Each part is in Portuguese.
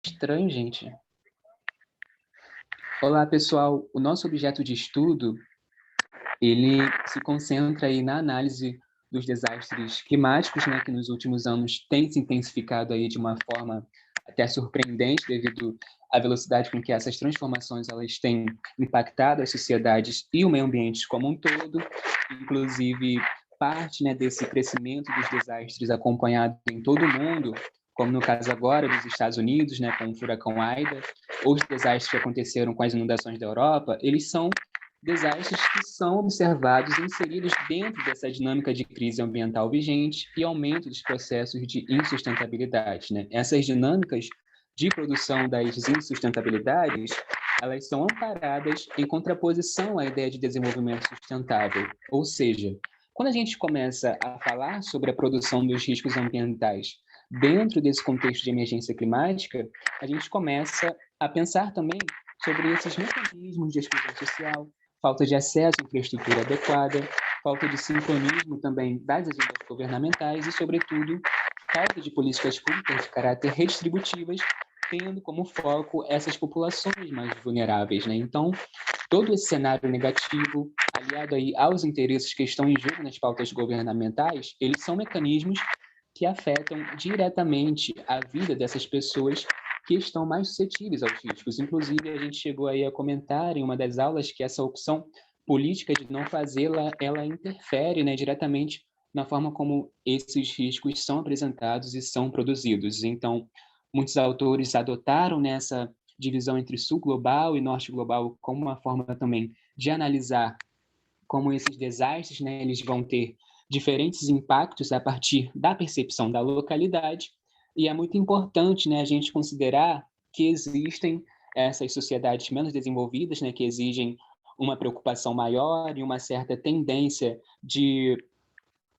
Estranho, gente. Olá, pessoal. O nosso objeto de estudo, ele se concentra aí na análise dos desastres climáticos, né, que nos últimos anos têm se intensificado aí de uma forma até surpreendente devido à velocidade com que essas transformações elas têm impactado as sociedades e o meio ambiente como um todo, inclusive parte, né, desse crescimento dos desastres acompanhado em todo o mundo, como no caso agora dos Estados Unidos, né, com o furacão Ida, ou os desastres que aconteceram com as inundações da Europa, eles são desastres que são observados e inseridos dentro dessa dinâmica de crise ambiental vigente e aumento dos processos de insustentabilidade, né? Essas dinâmicas de produção das insustentabilidades, elas são amparadas em contraposição à ideia de desenvolvimento sustentável, ou seja, quando a gente começa a falar sobre a produção dos riscos ambientais dentro desse contexto de emergência climática, a gente começa a pensar também sobre esses mecanismos de exclusão social, falta de acesso à infraestrutura adequada, falta de sincronismo também das agendas governamentais e, sobretudo, falta de políticas públicas de caráter redistributivas, tendo como foco essas populações mais vulneráveis, né? Então, todo esse cenário negativo, aliado aí aos interesses que estão em jogo nas pautas governamentais, eles são mecanismos que afetam diretamente a vida dessas pessoas que estão mais suscetíveis aos riscos. Inclusive, a gente chegou aí a comentar em uma das aulas que essa opção política de não fazê-la, ela interfere, né, diretamente na forma como esses riscos são apresentados e são produzidos. Então, muitos autores adotaram nessa divisão entre sul global e norte global como uma forma também de analisar como esses desastres, né, eles vão ter diferentes impactos a partir da percepção da localidade, e é muito importante, né, a gente considerar que existem essas sociedades menos desenvolvidas, né, que exigem uma preocupação maior e uma certa tendência de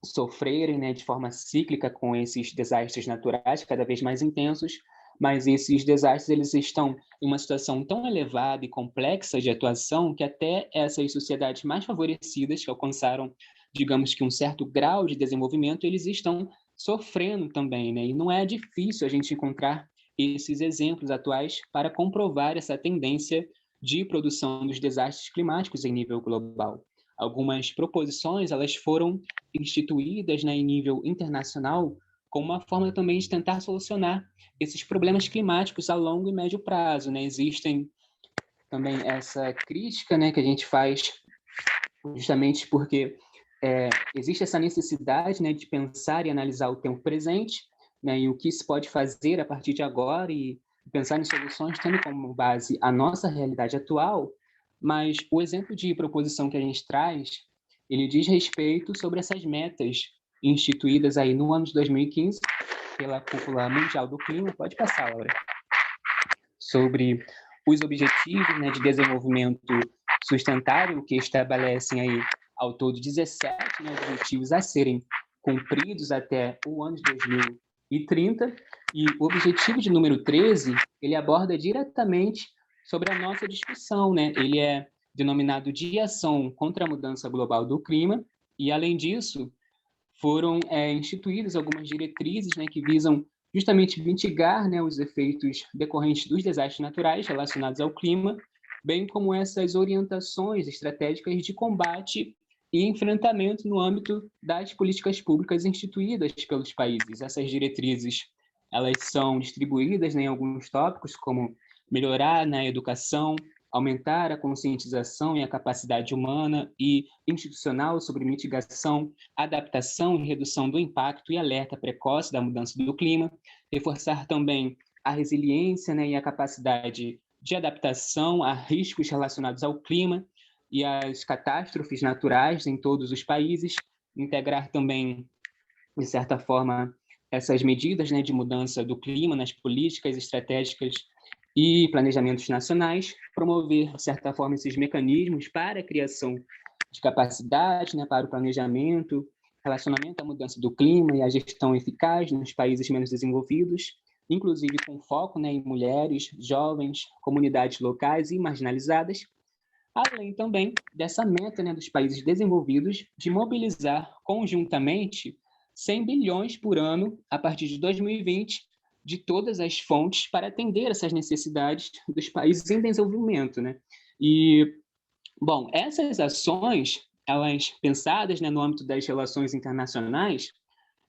sofrerem, né, de forma cíclica com esses desastres naturais cada vez mais intensos, mas esses desastres eles estão em uma situação tão elevada e complexa de atuação que até essas sociedades mais favorecidas que alcançaram, digamos que um certo grau de desenvolvimento, eles estão sofrendo também, né? E não é difícil a gente encontrar esses exemplos atuais para comprovar essa tendência de produção dos desastres climáticos em nível global. Algumas proposições elas foram instituídas, né, em nível internacional como uma forma também de tentar solucionar esses problemas climáticos a longo e médio prazo, né? Existem também essa crítica, né, que a gente faz justamente porque existe essa necessidade, né, de pensar e analisar o tempo presente, né, e o que se pode fazer a partir de agora e pensar em soluções tendo como base a nossa realidade atual, mas o exemplo de proposição que a gente traz, ele diz respeito sobre essas metas instituídas aí no ano de 2015 pela Cúpula Mundial do Clima. Pode passar, Laura. Sobre os objetivos, né, de desenvolvimento sustentável, que estabelecem aí ao todo 17, né, objetivos a serem cumpridos até o ano de 2030, e o objetivo de número 13, ele aborda diretamente sobre a nossa discussão, né? Ele é denominado de ação contra a mudança global do clima, e além disso, foram instituídas algumas diretrizes, né, que visam justamente mitigar, né, os efeitos decorrentes dos desastres naturais relacionados ao clima, bem como essas orientações estratégicas de combate e enfrentamento no âmbito das políticas públicas instituídas pelos países. Essas diretrizes elas são distribuídas, né, em alguns tópicos, como melhorar na educação, aumentar a conscientização e a capacidade humana e institucional sobre mitigação, adaptação e redução do impacto e alerta precoce da mudança do clima, reforçar também a resiliência, né, e a capacidade de adaptação a riscos relacionados ao clima e às catástrofes naturais em todos os países, integrar também, de certa forma, essas medidas, né, de mudança do clima nas políticas estratégicas e planejamentos nacionais, promover, de certa forma, esses mecanismos para a criação de capacidade, né, para o planejamento, relacionamento à mudança do clima e a gestão eficaz nos países menos desenvolvidos, inclusive com foco, né, em mulheres, jovens, comunidades locais e marginalizadas, além também dessa meta, né, dos países desenvolvidos de mobilizar conjuntamente 100 bilhões por ano a partir de 2020 de todas as fontes para atender essas necessidades dos países em desenvolvimento, né? E, bom, essas ações, elas pensadas, né, no âmbito das relações internacionais,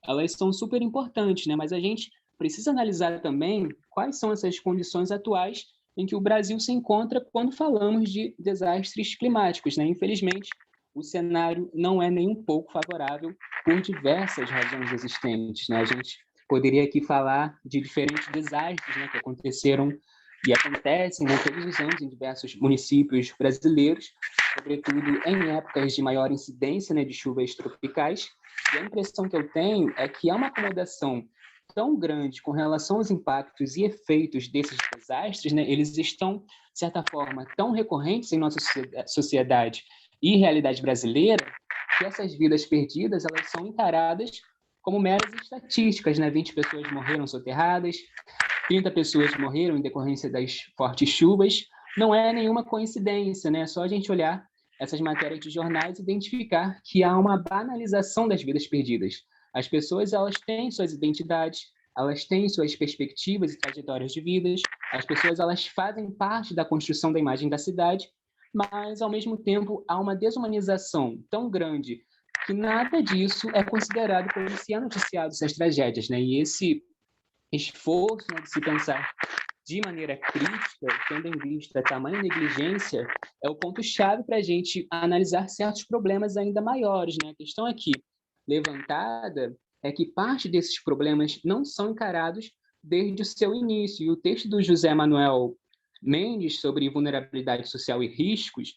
elas são super importantes, né? Mas a gente precisa analisar também quais são essas condições atuais em que o Brasil se encontra quando falamos de desastres climáticos, né? Infelizmente, o cenário não é nem um pouco favorável por diversas razões existentes, né? A gente poderia aqui falar de diferentes desastres, né, que aconteceram e acontecem, né, todos os anos em diversos municípios brasileiros, sobretudo em épocas de maior incidência, né, de chuvas tropicais. E a impressão que eu tenho é que há uma acomodação tão grande com relação aos impactos e efeitos desses desastres, né? Eles estão, de certa forma, tão recorrentes em nossa sociedade e realidade brasileira, que essas vidas perdidas, elas são encaradas como meras estatísticas, né? 20 pessoas morreram soterradas, 30 pessoas morreram em decorrência das fortes chuvas. Não é nenhuma coincidência, né? É só a gente olhar essas matérias de jornais e identificar que há uma banalização das vidas perdidas. As pessoas, elas têm suas identidades, elas têm suas perspectivas e trajetórias de vidas, as pessoas, elas fazem parte da construção da imagem da cidade, mas, ao mesmo tempo, há uma desumanização tão grande que nada disso é considerado quando se é noticiado essas tragédias, né? E esse esforço, né, de se pensar de maneira crítica, tendo em vista a tamanha negligência, é o ponto-chave para a gente analisar certos problemas ainda maiores, né? A questão aqui levantada é que parte desses problemas não são encarados desde o seu início. E o texto do José Manuel Mendes sobre vulnerabilidade social e riscos,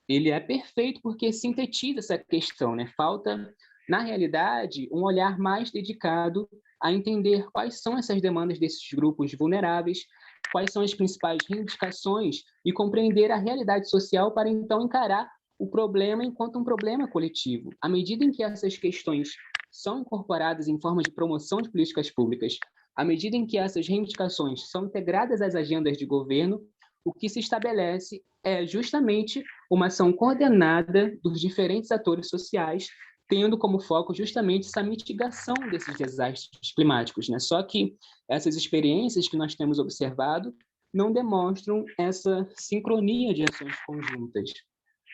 ele é perfeito porque sintetiza essa questão, né? Falta, na realidade, um olhar mais dedicado a entender quais são essas demandas desses grupos vulneráveis, quais são as principais reivindicações e compreender a realidade social para então encarar o problema enquanto um problema coletivo. À medida em que essas questões são incorporadas em forma de promoção de políticas públicas, à medida em que essas reivindicações são integradas às agendas de governo, o que se estabelece é justamente uma ação coordenada dos diferentes atores sociais, tendo como foco justamente essa mitigação desses desastres climáticos, né? Só que essas experiências que nós temos observado não demonstram essa sincronia de ações conjuntas.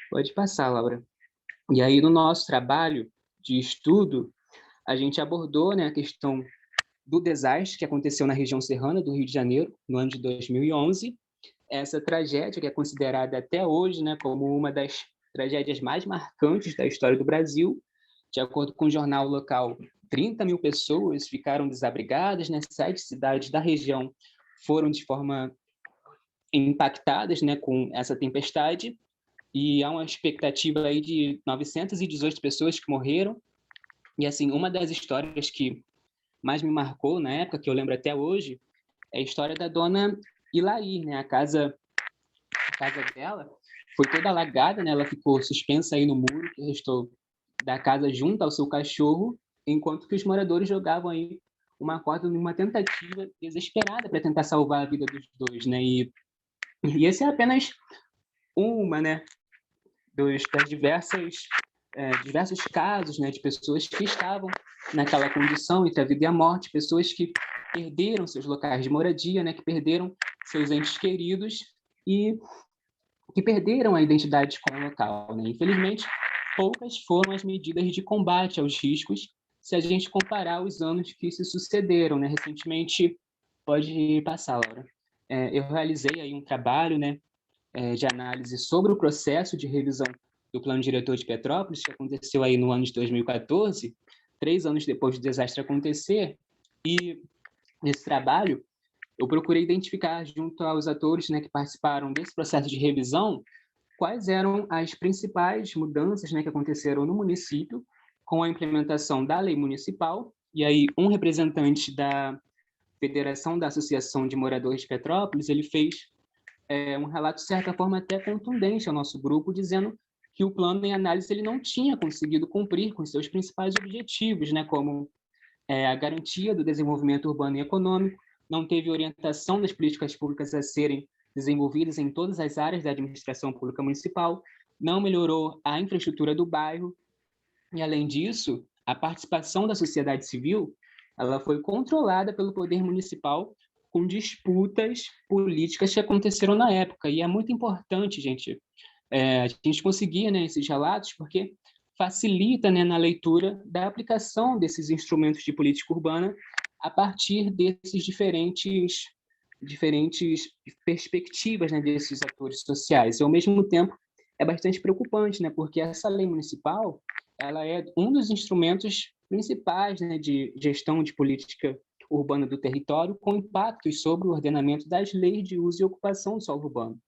Pode passar, Laura. E aí, no nosso trabalho de estudo, a gente abordou, né, a questão do desastre que aconteceu na região serrana do Rio de Janeiro, no ano de 2011. Essa tragédia, que é considerada até hoje, né, como uma das tragédias mais marcantes da história do Brasil. De acordo com o jornal local, 30 mil pessoas ficaram desabrigadas, né? 7 cidades da região foram de forma impactadas, né, com essa tempestade, e há uma expectativa aí de 918 pessoas que morreram. E, assim, uma das histórias que mais me marcou na época, que eu lembro até hoje, é a história da dona Ilaí, né? A casa dela foi toda alagada, né? Ela ficou suspensa aí no muro que restou da casa junto ao seu cachorro, enquanto que os moradores jogavam aí uma corda numa tentativa desesperada para tentar salvar a vida dos dois, né? E esse é apenas uma, né, das diversos casos, né, de pessoas que estavam naquela condição entre a vida e a morte, pessoas que perderam seus locais de moradia, né, que perderam seus entes queridos e que perderam a identidade com o local, né? Infelizmente, poucas foram as medidas de combate aos riscos se a gente comparar os anos que se sucederam, né? Recentemente, pode passar, Laura. Eu realizei aí um trabalho, né, de análise sobre o processo de revisão do Plano Diretor de Petrópolis, que aconteceu aí no ano de 2014, 3 anos depois do desastre acontecer, e nesse trabalho eu procurei identificar junto aos atores, né, que participaram desse processo de revisão quais eram as principais mudanças, né, que aconteceram no município com a implementação da lei municipal. E aí um representante da Federação da Associação de Moradores de Petrópolis, ele fez um relato, de certa forma, até contundente ao nosso grupo, dizendo que o plano em análise ele não tinha conseguido cumprir com seus principais objetivos, né, como a garantia do desenvolvimento urbano e econômico, não teve orientação das políticas públicas a serem desenvolvidas em todas as áreas da administração pública municipal, não melhorou a infraestrutura do bairro, e, além disso, a participação da sociedade civil ela foi controlada pelo poder municipal com disputas políticas que aconteceram na época. E é muito importante, gente, a gente conseguir, né, esses relatos, porque facilita, né, na leitura da aplicação desses instrumentos de política urbana a partir desses diferentes perspectivas, né, desses atores sociais. E, ao mesmo tempo, é bastante preocupante, né, porque essa lei municipal ela é um dos instrumentos principais, né, de gestão de política urbana do território, com impactos sobre o ordenamento das leis de uso e ocupação do solo urbano.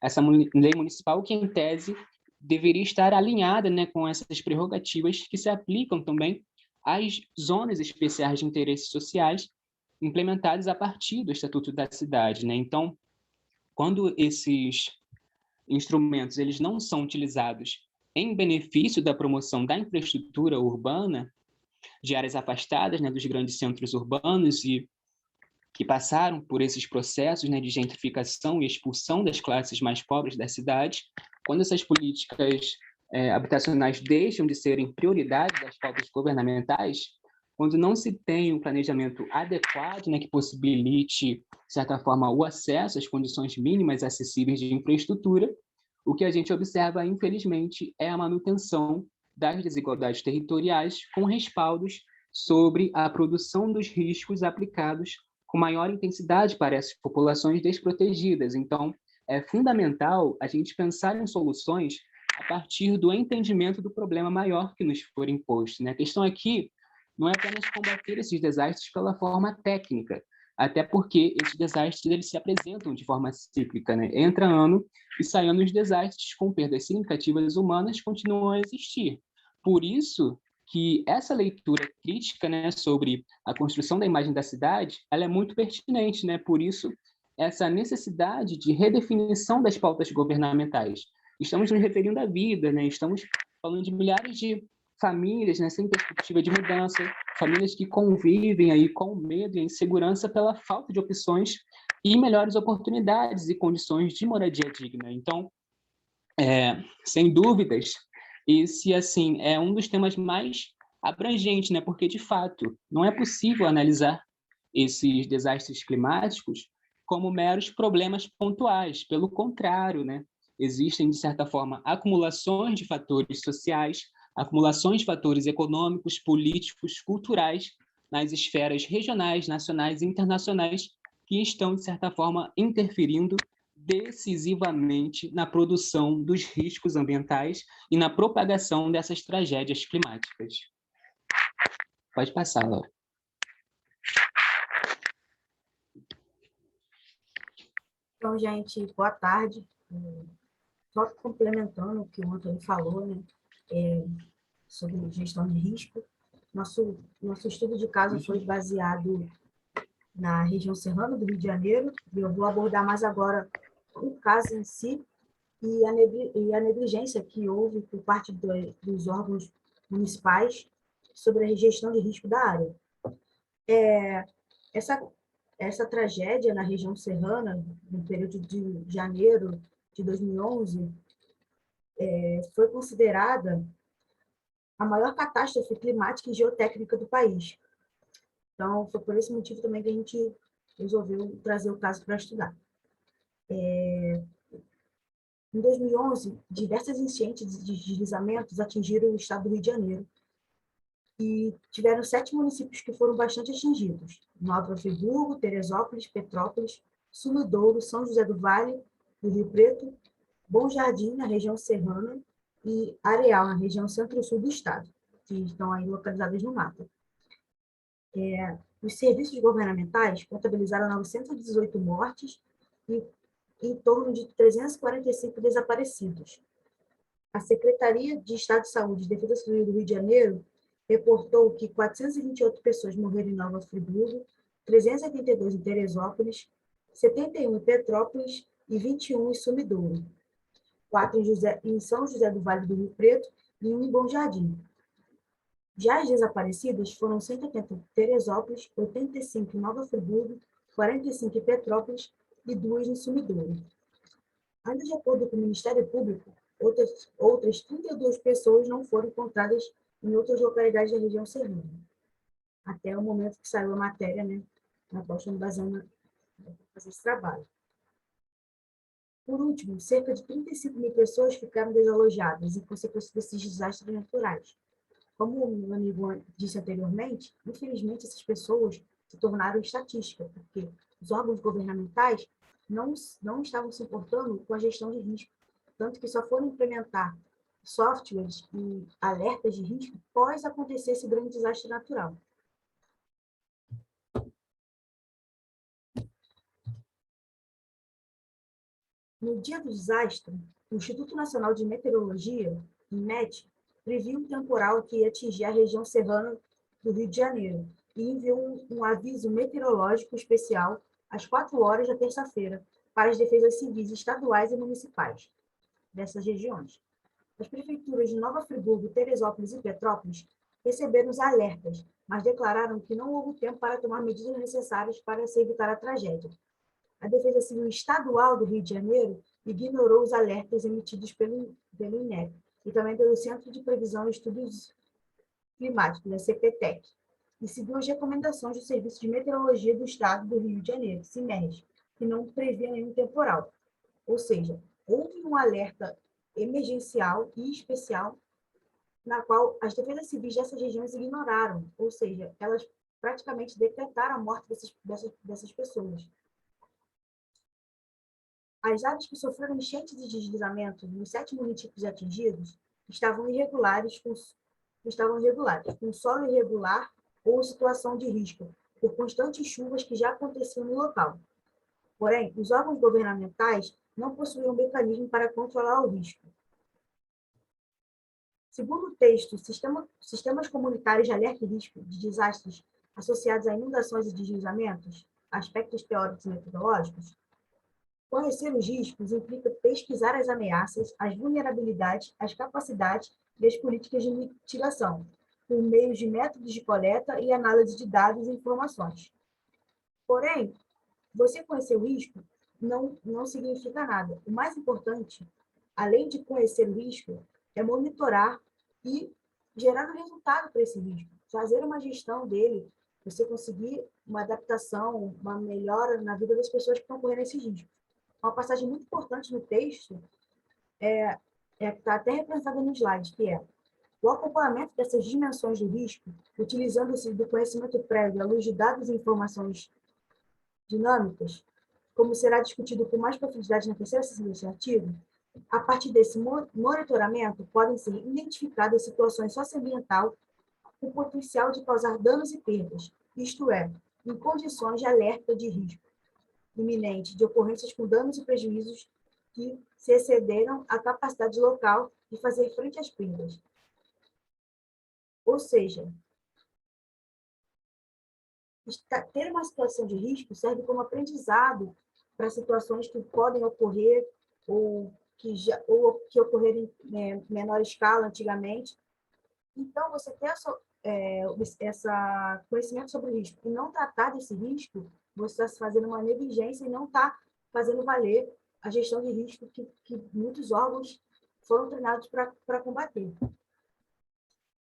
Essa lei municipal, que em tese deveria estar alinhada, né, com essas prerrogativas que se aplicam também às zonas especiais de interesses sociais implementadas a partir do Estatuto da Cidade, né? Então, quando esses instrumentos eles não são utilizados em benefício da promoção da infraestrutura urbana de áreas afastadas, né, dos grandes centros urbanos e que passaram por esses processos, né, de gentrificação e expulsão das classes mais pobres da cidade, quando essas políticas habitacionais deixam de serem prioridade das pautas governamentais, quando não se tem um planejamento adequado, né, que possibilite, de certa forma, o acesso às condições mínimas acessíveis de infraestrutura, o que a gente observa, infelizmente, é a manutenção das desigualdades territoriais com respaldos sobre a produção dos riscos aplicados com maior intensidade para essas populações desprotegidas. Então, é fundamental a gente pensar em soluções a partir do entendimento do problema maior que nos for imposto, né? A questão aqui não é apenas combater esses desastres pela forma técnica, até porque esses desastres eles se apresentam de forma cíclica, né? Entra ano e sai ano os desastres com perdas significativas humanas continuam a existir. Por isso que essa leitura crítica, né, sobre a construção da imagem da cidade, ela é muito pertinente, né? Por isso essa necessidade de redefinição das pautas governamentais. Estamos nos referindo à vida, né? Estamos falando de milhares de famílias, né, sem perspectiva de mudança, famílias que convivem aí com medo e insegurança pela falta de opções e melhores oportunidades e condições de moradia digna. Então, sem dúvidas, esse assim é um dos temas mais abrangentes, né? Porque de fato não é possível analisar esses desastres climáticos como meros problemas pontuais. Pelo contrário, né? Existem de certa forma acumulações de fatores sociais, acumulações de fatores econômicos, políticos, culturais nas esferas regionais, nacionais e internacionais que estão de certa forma interferindo decisivamente na produção dos riscos ambientais e na propagação dessas tragédias climáticas. Pode passar, Laura. Então, gente, boa tarde. Só complementando o que o Antônio falou, né, sobre gestão de risco. Nosso estudo de caso foi baseado na região serrana do Rio de Janeiro, e eu vou abordar mais agora o caso em si e a negligência que houve por parte dos órgãos municipais sobre a gestão de risco da área. Essa tragédia na região serrana, no período de janeiro de 2011, foi considerada a maior catástrofe climática e geotécnica do país. Então, foi por esse motivo também que a gente resolveu trazer o caso para estudar. Em 2011, diversas enchentes de deslizamentos atingiram o estado do Rio de Janeiro e tiveram 7 municípios que foram bastante atingidos: Nova Friburgo, Teresópolis, Petrópolis, Sumidouro, São José do Vale, do Rio Preto, Bom Jardim, na região serrana, e Areal, na região centro-sul do estado, que estão aí localizadas no mapa. Os serviços governamentais contabilizaram 918 mortes e em torno de 345 desaparecidos. A Secretaria de Estado de Saúde e Defesa Civil do Rio de Janeiro reportou que 428 pessoas morreram em Nova Friburgo, 382 em Teresópolis, 71 em Petrópolis e 21 em Sumidouro, 4 em São José do Vale do Rio Preto e 1 em Bom Jardim. Já as desaparecidas foram 180 em Teresópolis, 85 em Nova Friburgo, 45 em Petrópolis e 2 em Sumidouro. Ainda de acordo com o Ministério Público, outras 32 pessoas não foram encontradas em outras localidades da região serrana. até o momento que saiu a matéria, né, na qual estamos baseando para fazer esse trabalho. Por último, cerca de 35 mil pessoas ficaram desalojadas em consequência desses desastres naturais. Como o meu amigo disse anteriormente, infelizmente essas pessoas se tornaram estatística, porque os órgãos governamentais não estavam se importando com a gestão de risco, tanto que só foram implementar softwares e alertas de risco após acontecer esse grande desastre natural. No dia do desastre, o Instituto Nacional de Meteorologia, INMET, previu um temporal que ia atingir a região serrana do Rio de Janeiro e enviou um aviso meteorológico especial às 4 horas da terça-feira para as defesas civis estaduais e municipais dessas regiões. As prefeituras de Nova Friburgo, Teresópolis e Petrópolis receberam os alertas, mas declararam que não houve tempo para tomar medidas necessárias para se evitar a tragédia. A Defesa Civil Estadual do Rio de Janeiro ignorou os alertas emitidos pelo INEP e também pelo Centro de Previsão e Estudos Climáticos, a CPTEC, e seguiu as recomendações do Serviço de Meteorologia do Estado do Rio de Janeiro, CIMERG, que não previa nenhum temporal. Ou seja, houve um alerta emergencial e especial na qual as defesas civis dessas regiões ignoraram, ou seja, elas praticamente decretaram a morte dessas pessoas. As áreas que sofreram enchentes e deslizamento nos 7 municípios atingidos estavam irregulares, com solo irregular ou situação de risco, por constantes chuvas que já aconteciam no local. Porém, os órgãos governamentais não possuíam mecanismo para controlar o risco. Segundo o texto Sistemas Comunitários de Alerta e Risco de Desastres Associados a Inundações e Deslizamentos, Aspectos Teóricos e Metodológicos, conhecer os riscos implica pesquisar as ameaças, as vulnerabilidades, as capacidades e as políticas de mitigação, por meio de métodos de coleta e análise de dados e informações. Porém, você conhecer o risco não significa nada. O mais importante, além de conhecer o risco, é monitorar e gerar um resultado para esse risco, fazer uma gestão dele, você conseguir uma adaptação, uma melhora na vida das pessoas que estão correndo esse risco. Uma passagem muito importante no texto que está até representada no slide, que é o acompanhamento dessas dimensões do risco, utilizando-se do conhecimento prévio à luz de dados e informações dinâmicas, como será discutido com mais profundidade na terceira sessão deste artigo. A partir desse monitoramento, podem ser identificadas situações socioambientais com potencial de causar danos e perdas, isto é, em condições de alerta de risco iminente de ocorrências com danos e prejuízos que se excederam a capacidade local de fazer frente às perdas. Ou seja, ter uma situação de risco serve como aprendizado para situações que podem ocorrer ou que ocorreram em menor escala antigamente. Então, você ter essa conhecimento sobre o risco e não tratar desse risco, você está fazendo uma negligência e não está fazendo valer a gestão de risco que muitos órgãos foram treinados para combater.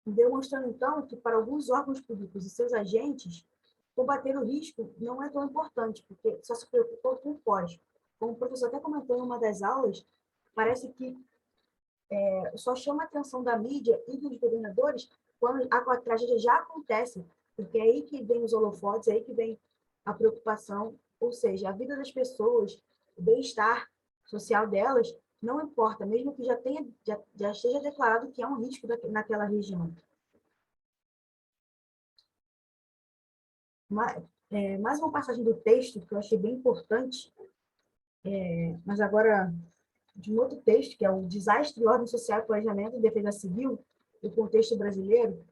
Demonstrando, então, que para alguns órgãos públicos e seus agentes, combater o risco não é tão importante, porque só se preocupam com o pós. Como o professor até comentou em uma das aulas, parece que só chama a atenção da mídia e dos governadores quando a tragédia já acontece, porque é aí que vem os holofotes, é aí que vem a preocupação, ou seja, a vida das pessoas, o bem-estar social delas, não importa, mesmo que já esteja declarado que é um risco naquela região. Mais uma passagem do texto que eu achei bem importante, mas agora de um outro texto, que é o Desastre, Ordem Social, Planejamento e Defesa Civil, o contexto brasileiro,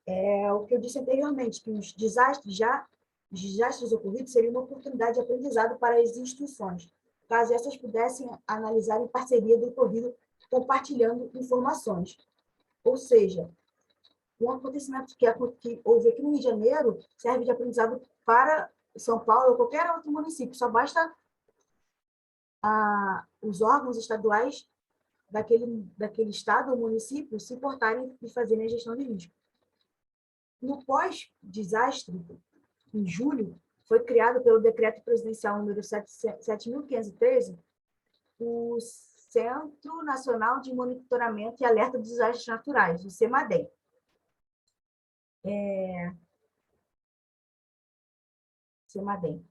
é o que eu disse anteriormente, que os desastres ocorridos seriam uma oportunidade de aprendizado para as instituições, caso essas pudessem analisar em parceria do ocorrido, compartilhando informações. Ou seja, um acontecimento que houve aqui no Rio de Janeiro serve de aprendizado para São Paulo ou qualquer outro município. Só basta os órgãos estaduais daquele estado ou município se importarem e fazerem a gestão de risco. No pós-desastre, em julho, foi criado pelo Decreto Presidencial número 7.513 o Centro Nacional de Monitoramento e Alerta de Desastres Naturais, o CEMADEM.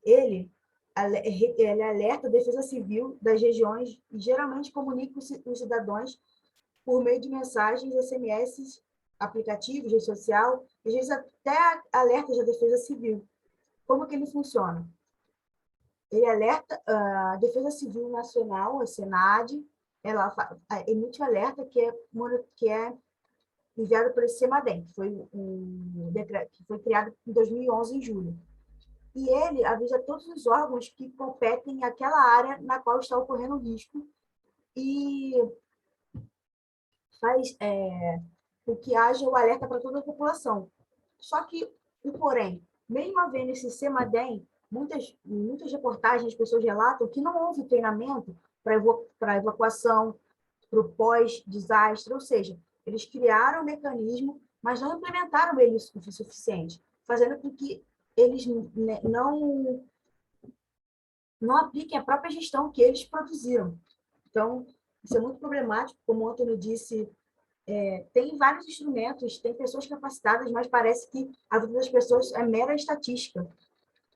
Ele alerta a Defesa Civil das regiões e geralmente comunica os cidadãos por meio de mensagens, SMS, aplicativos, rede social, às vezes até alertas da Defesa Civil. Como que ele funciona? Ele alerta a Defesa Civil Nacional, a SENAD, ela emite um alerta que é enviado por esse CEMADEM, que foi um decreto que foi criado em 2011, em julho. E ele avisa todos os órgãos que competem àquela área na qual está ocorrendo o risco e faz o que haja o alerta para toda a população. Só que, porém, mesmo havendo esse CEMADEM, muitas reportagens, as pessoas relatam que não houve treinamento para evacuação, para o pós-desastre, ou seja, eles criaram o mecanismo, mas não implementaram ele o suficiente, fazendo com que eles não apliquem a própria gestão que eles produziram. Então, isso é muito problemático, como o Antônio disse, tem vários instrumentos, tem pessoas capacitadas, mas parece que a vida das pessoas é mera estatística.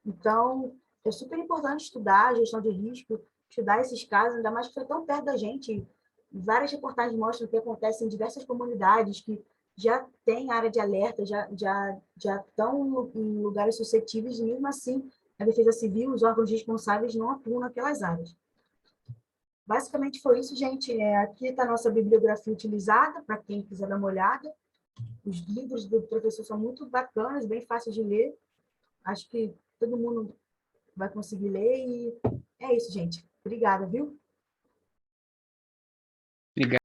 Então, é super importante estudar a gestão de risco, estudar esses casos, ainda mais que foi tão perto da gente. Várias reportagens mostram que acontece em diversas comunidades que já têm área de alerta, já estão em lugares suscetíveis, e mesmo assim, a Defesa Civil, os órgãos responsáveis não atuam naquelas áreas. Basicamente foi isso, gente. Aqui está a nossa bibliografia utilizada, para quem quiser dar uma olhada. Os livros do professor são muito bacanas, bem fáceis de ler. Acho que todo mundo vai conseguir ler e é isso, gente. Obrigada, viu? Obrigado.